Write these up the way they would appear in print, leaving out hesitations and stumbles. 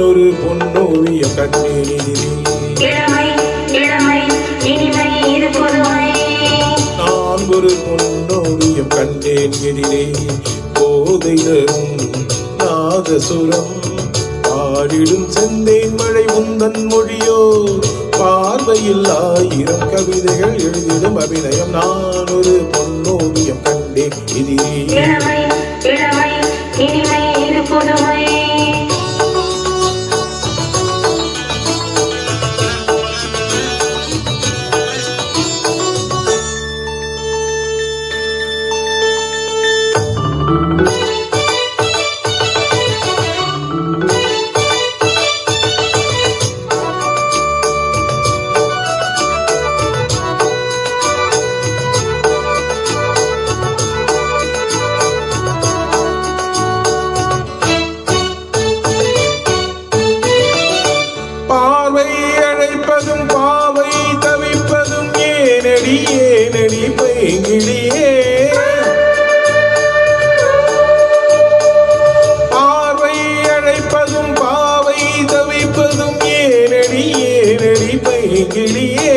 ஒரு பொன்னோவியம் கண்டேன் நான் ஒரு பொன்னோவியம் கண்டேன் எதிரே போதை தரும் நாதசுரம் பாடிடும் செந்தேன் மழை உந்தன் மொழியோ பார்வையில் 1000 கவிதைகள் எழுதிடும் அபிநயம் நான் ஒரு பொன்னோவியம் கண்டேன் எதிரே அழைப்பதும் பாவை தவிப்பதும் ஏனடி ஏனடி பைங்கிளியே பார்வை அழைப்பதும் பாவை தவிப்பதும் ஏனடி ஏனடி பைங்கிளியே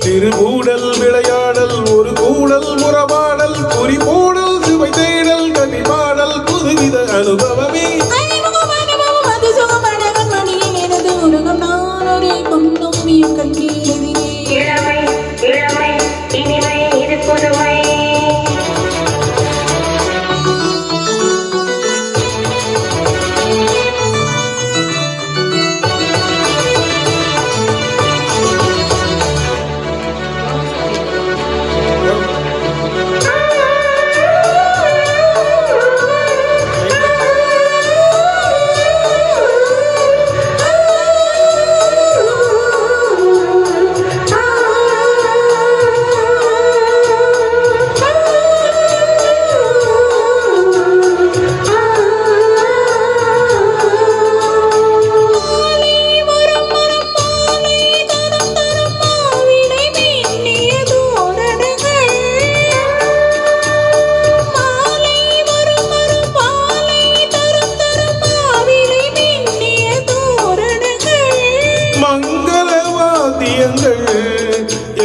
திருகூடல் விளையாடல் ஒரு கூடல் முறபாடல் குறிப்போடல் சுவை தேடல் கனிபாடல் புதுவித அனுபவமே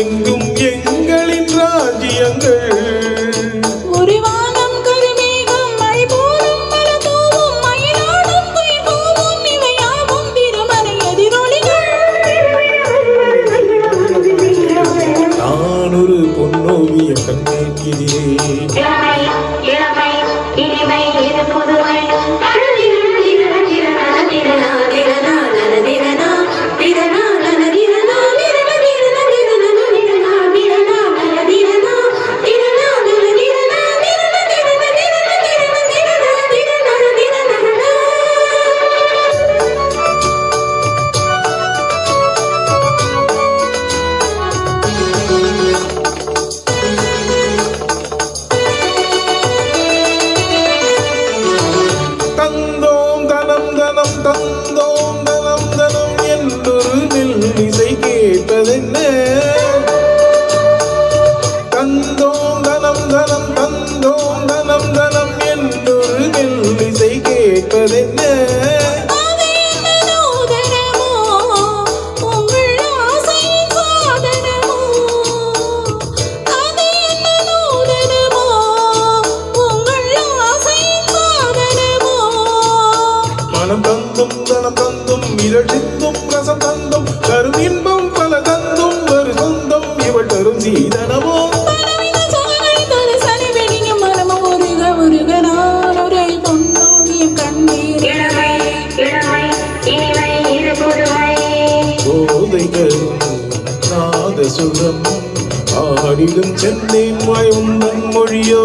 எங்கும் எங்களின் ராஜ்யங்கள் ஒரு வானம் கருமேகம் மழை போலும் மலதூவும் மயிலாடும் குயில் கூவும் இவையாவும் திருமலை எதிரொலிகள் நான் ஒரு பொன்னோவியம் கண்டேன் எதிரே இனிமை இது புதுமை தந்தோம் தனம் தனம் தந்தோம் தனம் தனம் என்றொரு மெல்லிசை கேட்பதென்ன தந்தோம் தனம் தனம் தந்தோம் தனம் தனம் என்றொரு மெல்லிசை கேட்பதென்ன மனம் தந்தும் தனம் தந்தும் இரட்டிந்தும் ரசம் தந்தும் தரும் இன்பம் பல தந்தும் ஒரு சொந்தம் இவள் தரும் சீதனமோ போதை தரும் நாதசுரம் ஆடிடும் செந்தேன் வாய் உந்தன் மொழியோ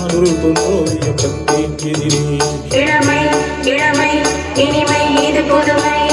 ஒரு பொன்னோவியம் கண்டேன் எதிரே இளமை இனிமை இது புதுமை